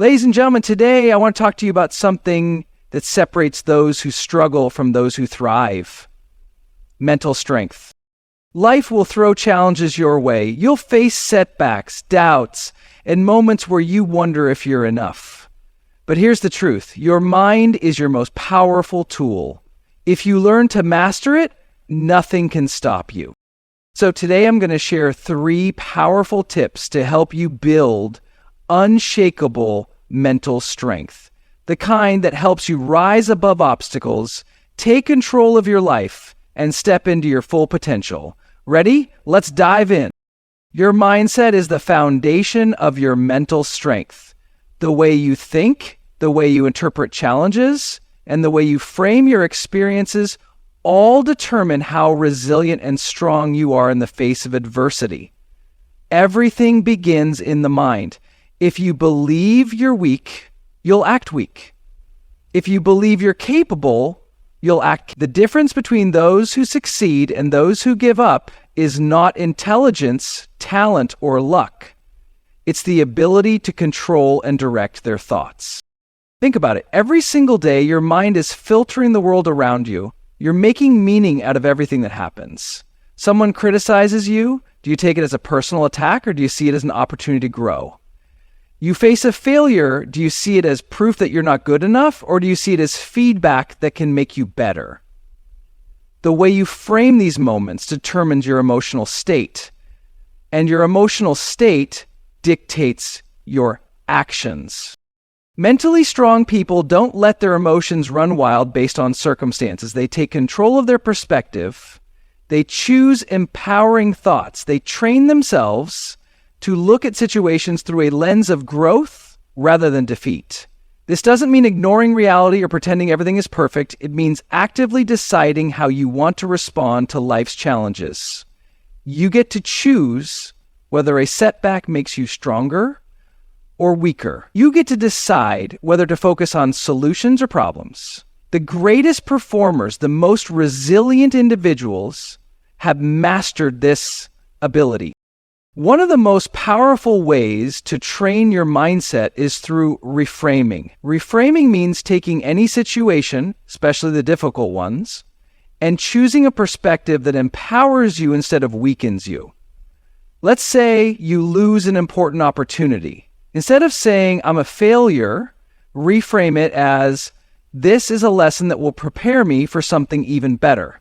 Ladies and gentlemen, today I want to talk to you about something that separates those who struggle from those who thrive. Mental strength. Life will throw challenges your way. You'll face setbacks, doubts, and moments where you wonder if you're enough. But here's the truth. Your mind is your most powerful tool. If you learn to master it, nothing can stop you. So today I'm going to share 3 powerful tips to help you build unshakable mental strength. The kind that helps you rise above obstacles, take control of your life, and step into your full potential. Ready? Let's dive in. Your mindset is the foundation of your mental strength. The way you think, the way you interpret challenges, and the way you frame your experiences all determine how resilient and strong you are in the face of adversity. Everything begins in the mind. If you believe you're weak, you'll act weak. If you believe you're capable, you'll act. The difference between those who succeed and those who give up is not intelligence, talent, or luck. It's the ability to control and direct their thoughts. Think about it. Every single day, your mind is filtering the world around you. You're making meaning out of everything that happens. Someone criticizes you. Do you take it as a personal attack, or do you see it as an opportunity to grow? You face a failure. Do you see it as proof that you're not good enough, or do you see it as feedback that can make you better? The way you frame these moments determines your emotional state, and your emotional state dictates your actions. Mentally strong people don't let their emotions run wild based on circumstances. They take control of their perspective. They choose empowering thoughts. They train themselves to look at situations through a lens of growth rather than defeat. This doesn't mean ignoring reality or pretending everything is perfect. It means actively deciding how you want to respond to life's challenges. You get to choose whether a setback makes you stronger or weaker. You get to decide whether to focus on solutions or problems. The greatest performers, the most resilient individuals, have mastered this ability. One of the most powerful ways to train your mindset is through reframing. Reframing means taking any situation, especially the difficult ones, and choosing a perspective that empowers you instead of weakens you. Let's say you lose an important opportunity. Instead of saying, I'm a failure, reframe it as, this is a lesson that will prepare me for something even better.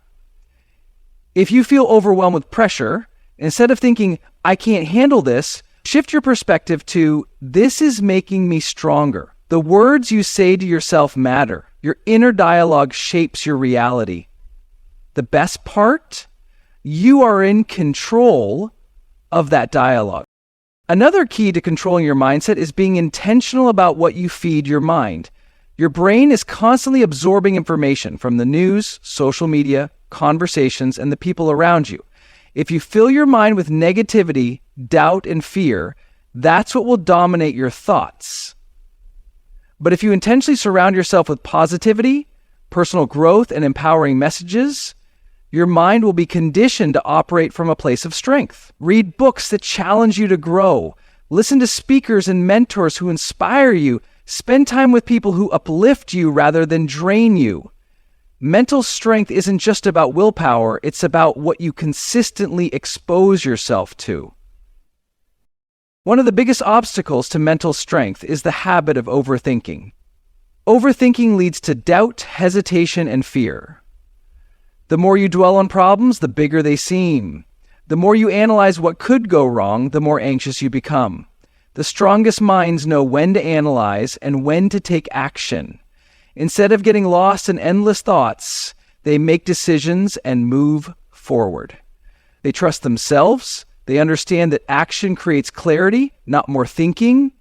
If you feel overwhelmed with pressure, instead of thinking, I can't handle this, shift your perspective to, this is making me stronger. The words you say to yourself matter. Your inner dialogue shapes your reality. The best part? You are in control of that dialogue. Another key to controlling your mindset is being intentional about what you feed your mind. Your brain is constantly absorbing information from the news, social media, conversations, and the people around you. If you fill your mind with negativity, doubt, and fear, that's what will dominate your thoughts. But if you intentionally surround yourself with positivity, personal growth, and empowering messages, your mind will be conditioned to operate from a place of strength. Read books that challenge you to grow. Listen to speakers and mentors who inspire you. Spend time with people who uplift you rather than drain you. Mental strength isn't just about willpower, it's about what you consistently expose yourself to. One of the biggest obstacles to mental strength is the habit of overthinking. Overthinking leads to doubt, hesitation, and fear. The more you dwell on problems, the bigger they seem. The more you analyze what could go wrong, the more anxious you become. The strongest minds know when to analyze and when to take action. Instead of getting lost in endless thoughts, they make decisions and move forward. They trust themselves. They understand that action creates clarity, not more thinking.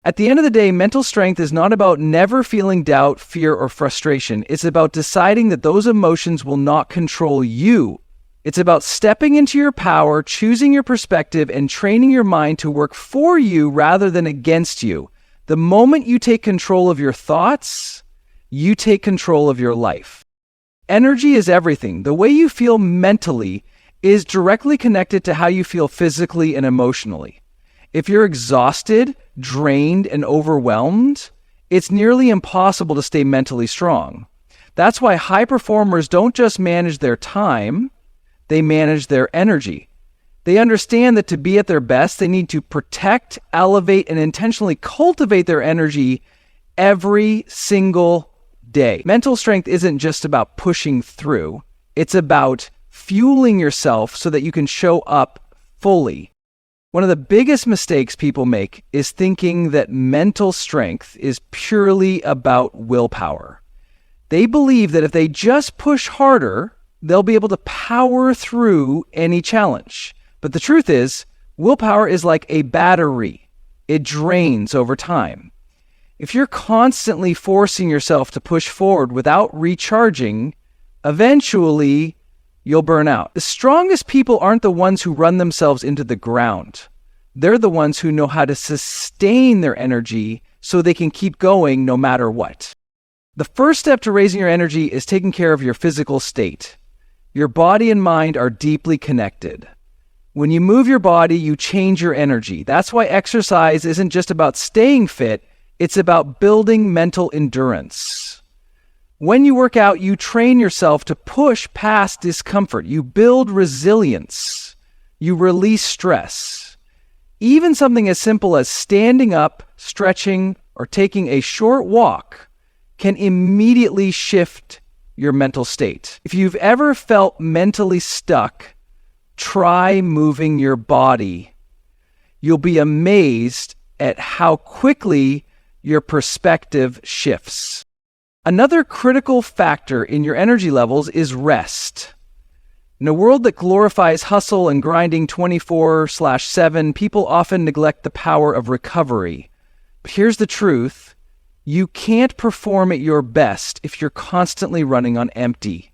At the end of the day, mental strength is not about never feeling doubt, fear, or frustration. It's about deciding that those emotions will not control you. It's about stepping into your power, choosing your perspective, and training your mind to work for you rather than against you. The moment you take control of your thoughts, you take control of your life. Energy is everything. The way you feel mentally is directly connected to how you feel physically and emotionally. If you're exhausted, drained and overwhelmed, it's nearly impossible to stay mentally strong. That's why high performers don't just manage their time, they manage their energy. They understand that to be at their best, they need to protect, elevate, and intentionally cultivate their energy every single day. Mental strength isn't just about pushing through. It's about fueling yourself so that you can show up fully. One of the biggest mistakes people make is thinking that mental strength is purely about willpower. They believe that if they just push harder, they'll be able to power through any challenge. But the truth is, willpower is like a battery. It drains over time. If you're constantly forcing yourself to push forward without recharging, eventually you'll burn out. The strongest people aren't the ones who run themselves into the ground. They're the ones who know how to sustain their energy so they can keep going no matter what. The first step to raising your energy is taking care of your physical state. Your body and mind are deeply connected. When you move your body, you change your energy. That's why exercise isn't just about staying fit, it's about building mental endurance. When you work out, you train yourself to push past discomfort. You build resilience. You release stress. Even something as simple as standing up, stretching, or taking a short walk can immediately shift your mental state. If you've ever felt mentally stuck, try moving your body. You'll be amazed at how quickly your perspective shifts. Another critical factor in your energy levels is rest. In a world that glorifies hustle and grinding 24/7, people often neglect the power of recovery. But here's the truth. You can't perform at your best if you're constantly running on empty.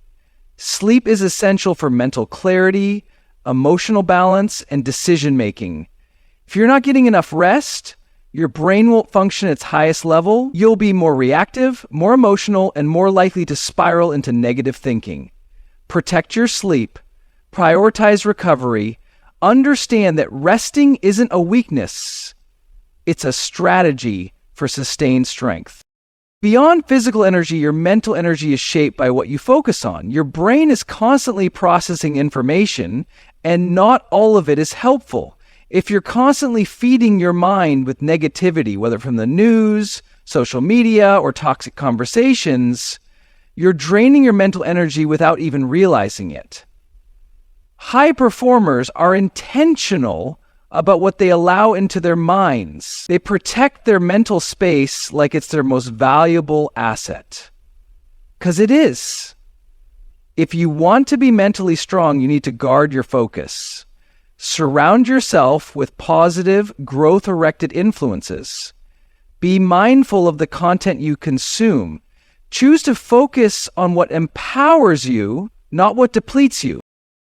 Sleep is essential for mental clarity, emotional balance, and decision-making. If you're not getting enough rest, your brain won't function at its highest level. You'll be more reactive, more emotional, and more likely to spiral into negative thinking. Protect your sleep. Prioritize recovery. Understand that resting isn't a weakness. It's a strategy for sustained strength. Beyond physical energy, your mental energy is shaped by what you focus on. Your brain is constantly processing information, and not all of it is helpful. If you're constantly feeding your mind with negativity, whether from the news, social media, or toxic conversations, you're draining your mental energy without even realizing it. High performers are intentional about what they allow into their minds. They protect their mental space like it's their most valuable asset. 'Cause it is. If you want to be mentally strong, you need to guard your focus. Surround yourself with positive, growth-oriented influences. Be mindful of the content you consume. Choose to focus on what empowers you, not what depletes you.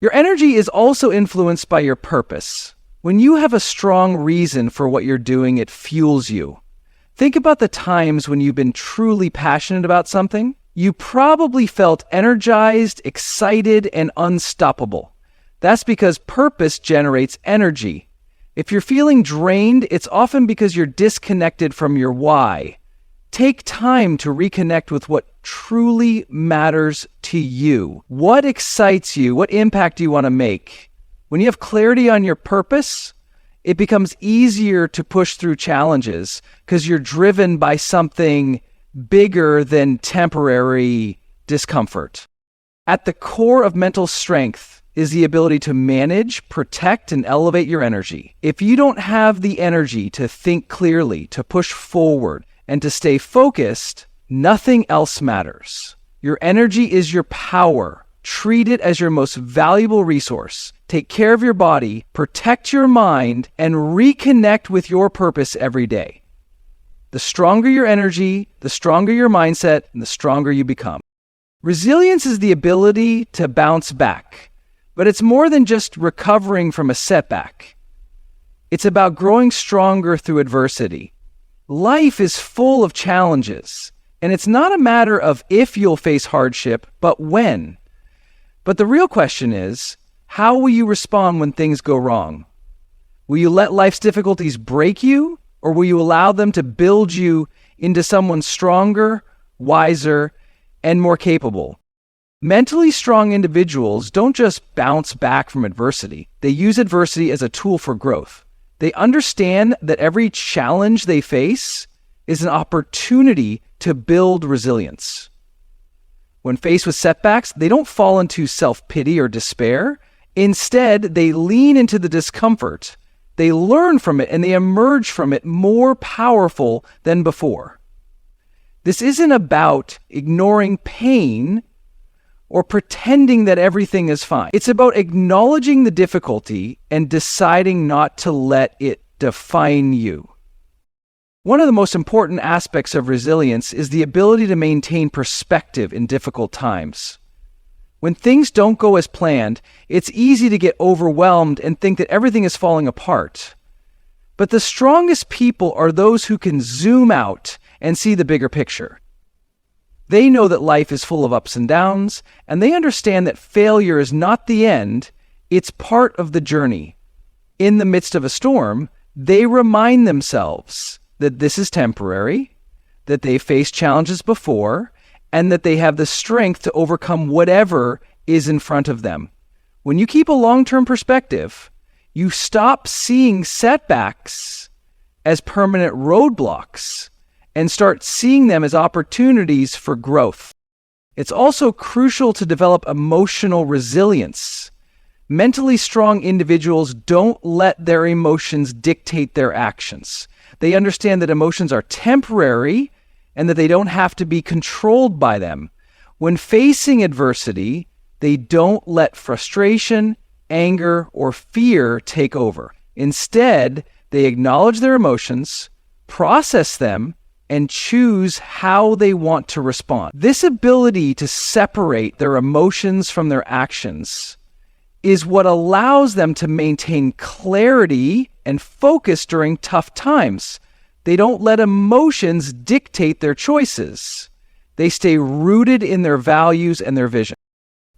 Your energy is also influenced by your purpose. When you have a strong reason for what you're doing, it fuels you. Think about the times when you've been truly passionate about something. You probably felt energized, excited, and unstoppable. That's because purpose generates energy. If you're feeling drained, it's often because you're disconnected from your why. Take time to reconnect with what truly matters to you. What excites you? What impact do you want to make? When you have clarity on your purpose, it becomes easier to push through challenges because you're driven by something bigger than temporary discomfort. At the core of mental strength is the ability to manage, protect, and elevate your energy. If you don't have the energy to think clearly, to push forward, and to stay focused, nothing else matters. Your energy is your power. Treat it as your most valuable resource. Take care of your body, protect your mind, and reconnect with your purpose every day. The stronger your energy, the stronger your mindset, and the stronger you become. Resilience is the ability to bounce back, but it's more than just recovering from a setback. It's about growing stronger through adversity. Life is full of challenges, and it's not a matter of if you'll face hardship, but when. But the real question is, how will you respond when things go wrong? Will you let life's difficulties break you, Or will you allow them to build you into someone stronger, wiser, and more capable? Mentally strong individuals don't just bounce back from adversity. They use adversity as a tool for growth. They understand that every challenge they face is an opportunity to build resilience. When faced with setbacks, they don't fall into self-pity or despair. Instead, they lean into the discomfort. They learn from it and they emerge from it more powerful than before. This isn't about ignoring pain or pretending that everything is fine. It's about acknowledging the difficulty and deciding not to let it define you. One of the most important aspects of resilience is the ability to maintain perspective in difficult times. When things don't go as planned, it's easy to get overwhelmed and think that everything is falling apart. But the strongest people are those who can zoom out and see the bigger picture. They know that life is full of ups and downs, and they understand that failure is not the end, it's part of the journey. In the midst of a storm, they remind themselves that this is temporary, that they faced challenges before, and that they have the strength to overcome whatever is in front of them. When you keep a long-term perspective, you stop seeing setbacks as permanent roadblocks and start seeing them as opportunities for growth. It's also crucial to develop emotional resilience. Mentally strong individuals don't let their emotions dictate their actions. They understand that emotions are temporary and that they don't have to be controlled by them. When facing adversity, they don't let frustration, anger, or fear take over. Instead, they acknowledge their emotions, process them, and choose how they want to respond. This ability to separate their emotions from their actions is what allows them to maintain clarity and focus during tough times. They don't let emotions dictate their choices. They stay rooted in their values and their vision.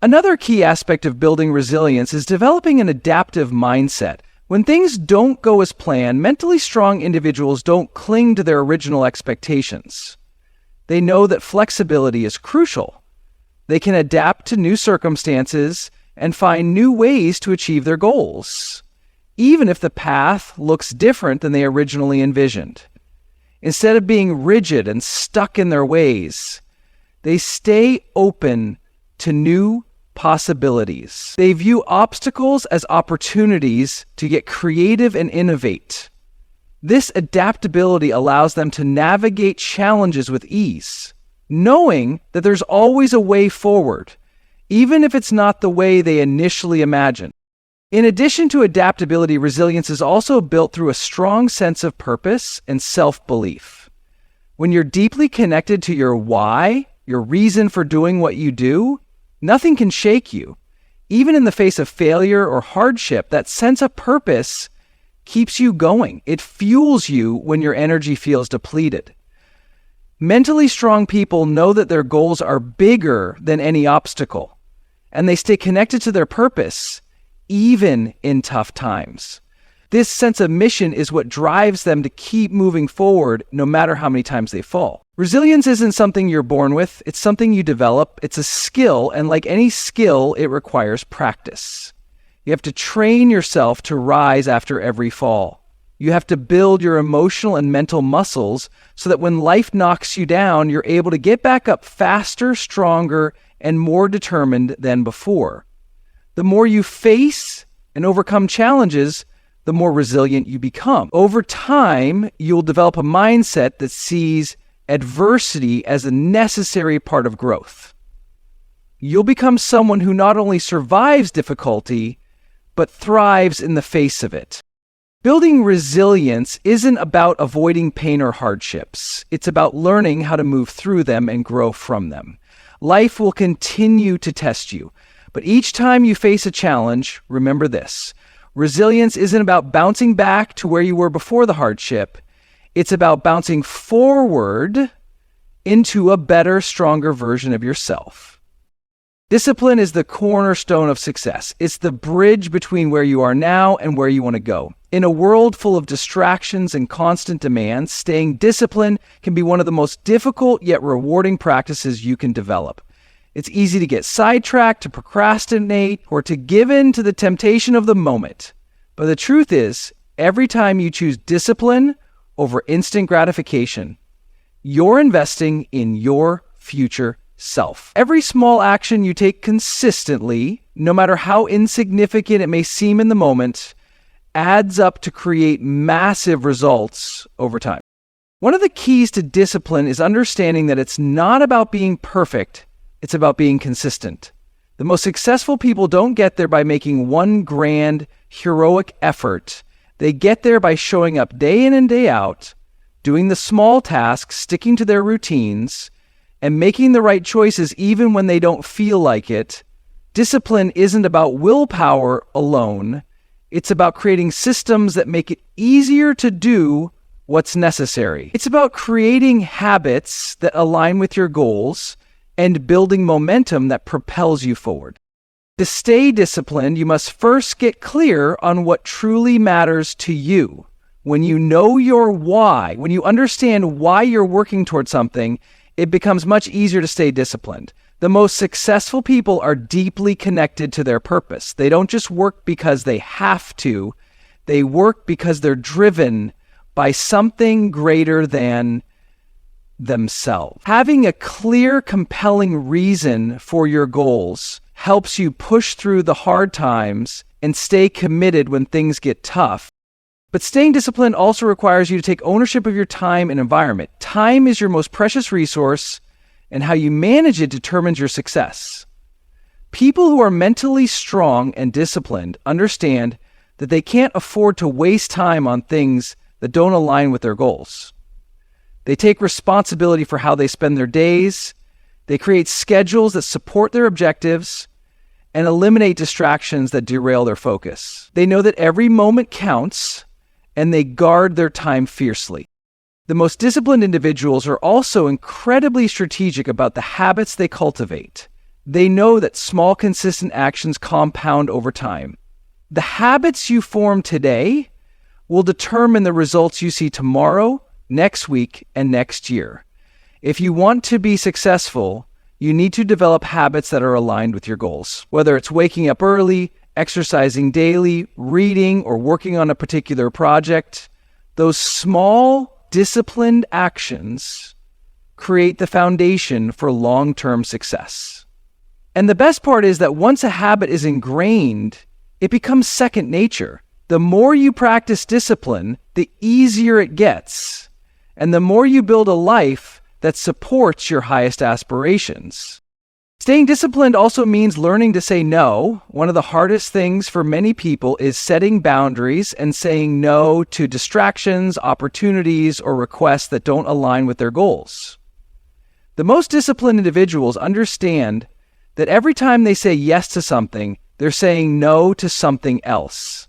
Another key aspect of building resilience is developing an adaptive mindset. When things don't go as planned, mentally strong individuals don't cling to their original expectations. They know that flexibility is crucial. They can adapt to new circumstances and find new ways to achieve their goals, even if the path looks different than they originally envisioned. Instead of being rigid and stuck in their ways, they stay open to new possibilities. They view obstacles as opportunities to get creative and innovate. This adaptability allows them to navigate challenges with ease, knowing that there's always a way forward, even if it's not the way they initially imagined. In addition to adaptability, resilience is also built through a strong sense of purpose and self-belief. When you're deeply connected to your why, your reason for doing what you do, nothing can shake you. Even in the face of failure or hardship, that sense of purpose keeps you going. It fuels you when your energy feels depleted. Mentally strong people know that their goals are bigger than any obstacle, and they stay connected to their purpose, even in tough times. This sense of mission is what drives them to keep moving forward no matter how many times they fall. Resilience isn't something you're born with, it's something you develop. It's a skill, and like any skill, it requires practice. You have to train yourself to rise after every fall. You have to build your emotional and mental muscles so that when life knocks you down, you're able to get back up faster, stronger, and more determined than before. The more you face and overcome challenges, the more resilient you become. Over time, you'll develop a mindset that sees adversity as a necessary part of growth. You'll become someone who not only survives difficulty, but thrives in the face of it. Building resilience isn't about avoiding pain or hardships. It's about learning how to move through them and grow from them. Life will continue to test you, but each time you face a challenge, remember this. Resilience isn't about bouncing back to where you were before the hardship. It's about bouncing forward into a better, stronger version of yourself. Discipline is the cornerstone of success. It's the bridge between where you are now and where you want to go. In a world full of distractions and constant demands, staying disciplined can be one of the most difficult yet rewarding practices you can develop. It's easy to get sidetracked, to procrastinate, or to give in to the temptation of the moment. But the truth is, every time you choose discipline over instant gratification, you're investing in your future self. Every small action you take consistently, no matter how insignificant it may seem in the moment, adds up to create massive results over time. One of the keys to discipline is understanding that it's not about being perfect, it's about being consistent. The most successful people don't get there by making one grand, heroic effort. They get there by showing up day in and day out, doing the small tasks, sticking to their routines, and making the right choices even when they don't feel like it. Discipline isn't about willpower alone. It's about creating systems that make it easier to do what's necessary. It's about creating habits that align with your goals and building momentum that propels you forward. To stay disciplined, you must first get clear on what truly matters to you. When you know your why, when you understand why you're working towards something, it becomes much easier to stay disciplined. The most successful people are deeply connected to their purpose. They don't just work because they have to. They work because they're driven by something greater than themselves. Having a clear, compelling reason for your goals helps you push through the hard times and stay committed when things get tough. But staying disciplined also requires you to take ownership of your time and environment. Time is your most precious resource, and how you manage it determines your success. People who are mentally strong and disciplined understand that they can't afford to waste time on things that don't align with their goals. They take responsibility for how they spend their days. They create schedules that support their objectives and eliminate distractions that derail their focus. They know that every moment counts, and they guard their time fiercely. The most disciplined individuals are also incredibly strategic about the habits they cultivate. They know that small, consistent actions compound over time. The habits you form today will determine the results you see tomorrow, next week, and next year. If you want to be successful, you need to develop habits that are aligned with your goals. Whether it's waking up early, exercising daily, reading, or working on a particular project, those small, disciplined actions create the foundation for long-term success. And the best part is that once a habit is ingrained, it becomes second nature. The more you practice discipline, the easier it gets, and the more you build a life that supports your highest aspirations. Staying disciplined also means learning to say no. One of the hardest things for many people is setting boundaries and saying no to distractions, opportunities, or requests that don't align with their goals. The most disciplined individuals understand that every time they say yes to something, they're saying no to something else.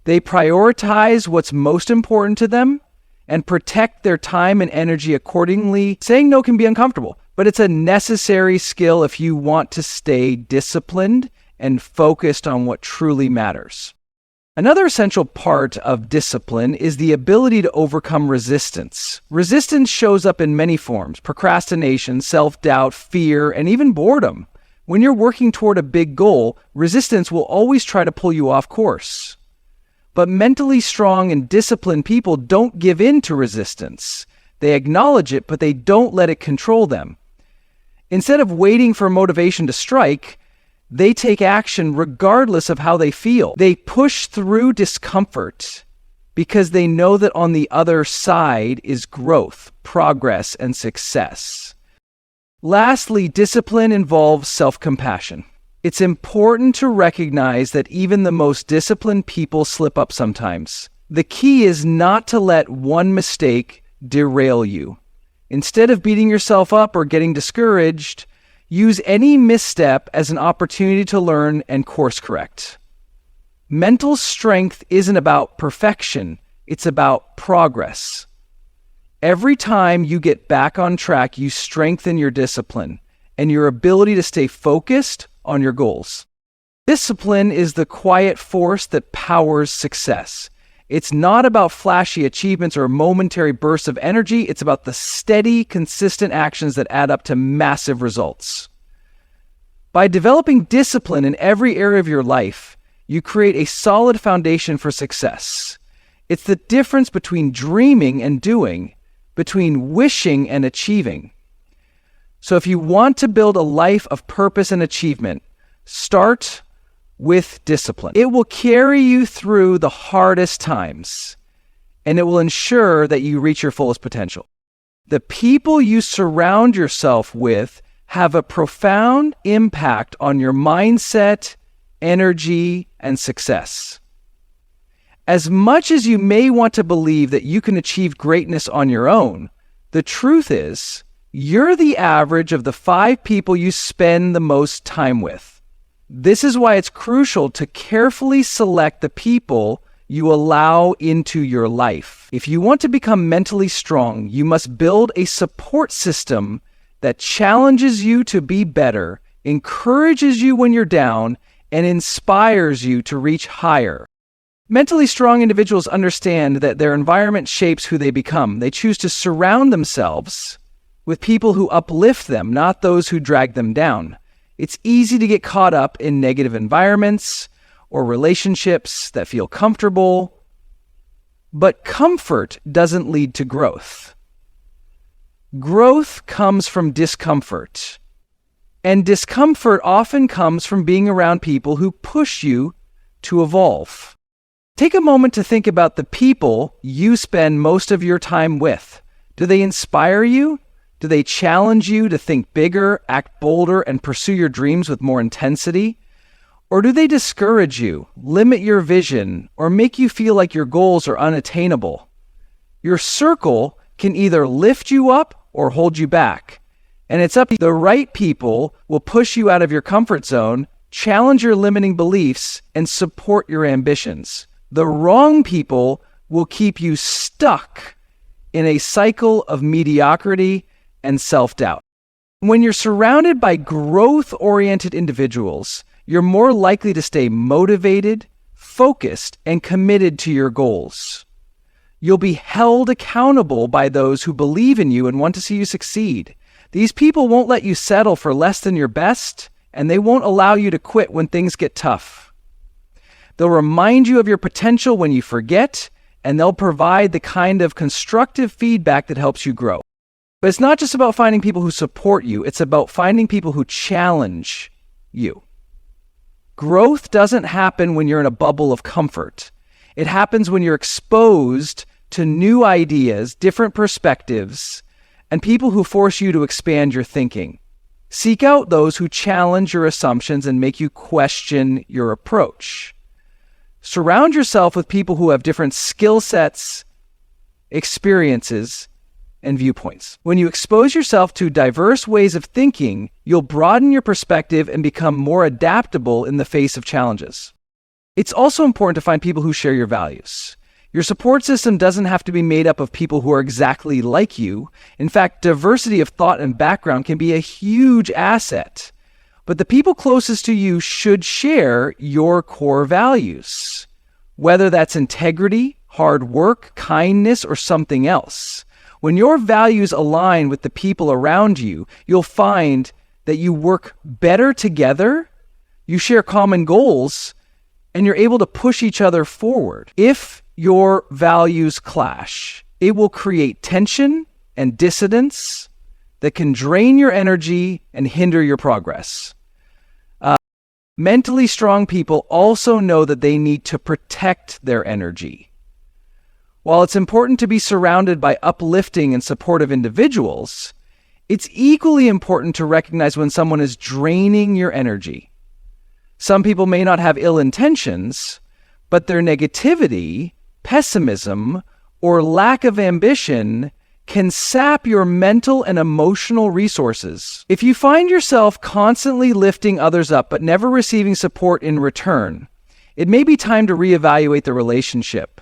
They prioritize what's most important to them and protect their time and energy accordingly. Saying no can be uncomfortable, but it's a necessary skill if you want to stay disciplined and focused on what truly matters. Another essential part of discipline is the ability to overcome resistance. Resistance shows up in many forms: procrastination, self-doubt, fear, and even boredom. When you're working toward a big goal, resistance will always try to pull you off course. But mentally strong and disciplined people don't give in to resistance. They acknowledge it, but they don't let it control them. Instead of waiting for motivation to strike, they take action regardless of how they feel. They push through discomfort because they know that on the other side is growth, progress, and success. Lastly, discipline involves self-compassion. It's important to recognize that even the most disciplined people slip up sometimes. The key is not to let one mistake derail you. Instead of beating yourself up or getting discouraged, use any misstep as an opportunity to learn and course correct. Mental strength isn't about perfection, it's about progress. Every time you get back on track, you strengthen your discipline and your ability to stay focused on your goals. Discipline is the quiet force that powers success. It's not about flashy achievements or momentary bursts of energy. It's about the steady, consistent actions that add up to massive results. By developing discipline in every area of your life, you create a solid foundation for success. It's the difference between dreaming and doing, between wishing and achieving. So if you want to build a life of purpose and achievement, start with discipline. It will carry you through the hardest times, and it will ensure that you reach your fullest potential. The people you surround yourself with have a profound impact on your mindset, energy, and success. As much as you may want to believe that you can achieve greatness on your own, the truth is, you're the average of the 5 people you spend the most time with. This is why it's crucial to carefully select the people you allow into your life. If you want to become mentally strong, you must build a support system that challenges you to be better, encourages you when you're down, and inspires you to reach higher. Mentally strong individuals understand that their environment shapes who they become. They choose to surround themselves with people who uplift them, not those who drag them down. It's easy to get caught up in negative environments or relationships that feel comfortable, but comfort doesn't lead to growth. Growth comes from discomfort, and discomfort often comes from being around people who push you to evolve. Take a moment to think about the people you spend most of your time with. Do they inspire you? Do they challenge you to think bigger, act bolder, and pursue your dreams with more intensity? Or do they discourage you, limit your vision, or make you feel like your goals are unattainable? Your circle can either lift you up or hold you back. And it's up to you. The right people will push you out of your comfort zone, challenge your limiting beliefs, and support your ambitions. The wrong people will keep you stuck in a cycle of mediocrity and self-doubt. When you're surrounded by growth-oriented individuals, you're more likely to stay motivated, focused, and committed to your goals. You'll be held accountable by those who believe in you and want to see you succeed. These people won't let you settle for less than your best, and they won't allow you to quit when things get tough. They'll remind you of your potential when you forget, and they'll provide the kind of constructive feedback that helps you grow. But it's not just about finding people who support you, it's about finding people who challenge you. Growth doesn't happen when you're in a bubble of comfort. It happens when you're exposed to new ideas, different perspectives, and people who force you to expand your thinking. Seek out those who challenge your assumptions and make you question your approach. Surround yourself with people who have different skill sets, experiences, and viewpoints. When you expose yourself to diverse ways of thinking, you'll broaden your perspective and become more adaptable in the face of challenges. It's also important to find people who share your values. Your support system doesn't have to be made up of people who are exactly like you. In fact, diversity of thought and background can be a huge asset. But the people closest to you should share your core values, whether that's integrity, hard work, kindness, or something else. When your values align with the people around you, you'll find that you work better together, you share common goals, and you're able to push each other forward. If your values clash, it will create tension and dissidence that can drain your energy and hinder your progress. Mentally strong people also know that they need to protect their energy. While it's important to be surrounded by uplifting and supportive individuals, it's equally important to recognize when someone is draining your energy. Some people may not have ill intentions, but their negativity, pessimism, or lack of ambition can sap your mental and emotional resources. If you find yourself constantly lifting others up but never receiving support in return, it may be time to reevaluate the relationship.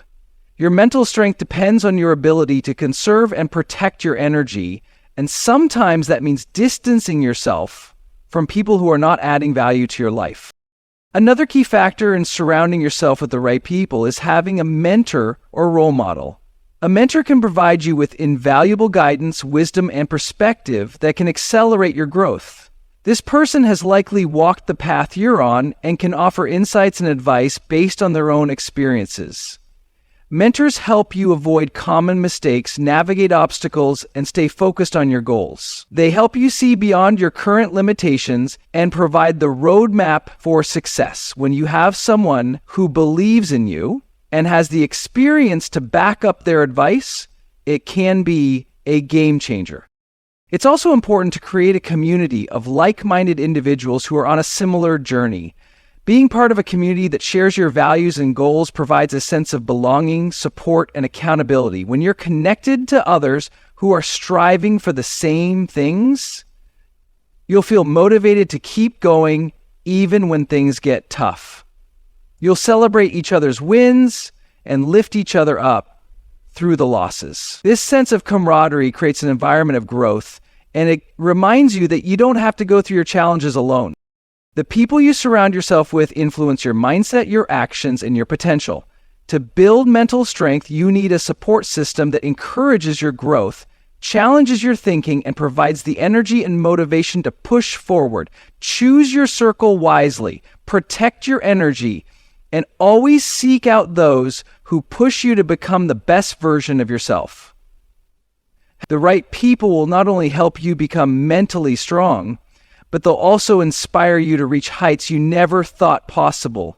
Your mental strength depends on your ability to conserve and protect your energy, and sometimes that means distancing yourself from people who are not adding value to your life. Another key factor in surrounding yourself with the right people is having a mentor or role model. A mentor can provide you with invaluable guidance, wisdom, and perspective that can accelerate your growth. This person has likely walked the path you're on and can offer insights and advice based on their own experiences. Mentors help you avoid common mistakes, navigate obstacles, and stay focused on your goals. They help you see beyond your current limitations and provide the roadmap for success. When you have someone who believes in you and has the experience to back up their advice, it can be a game changer. It's also important to create a community of like-minded individuals who are on a similar journey. Being part of a community that shares your values and goals provides a sense of belonging, support, and accountability. When you're connected to others who are striving for the same things, you'll feel motivated to keep going even when things get tough. You'll celebrate each other's wins and lift each other up through the losses. This sense of camaraderie creates an environment of growth, and it reminds you that you don't have to go through your challenges alone. The people you surround yourself with influence your mindset, your actions, and your potential. To build mental strength, you need a support system that encourages your growth, challenges your thinking, and provides the energy and motivation to push forward. Choose your circle wisely, protect your energy, and always seek out those who push you to become the best version of yourself. The right people will not only help you become mentally strong, but they'll also inspire you to reach heights you never thought possible.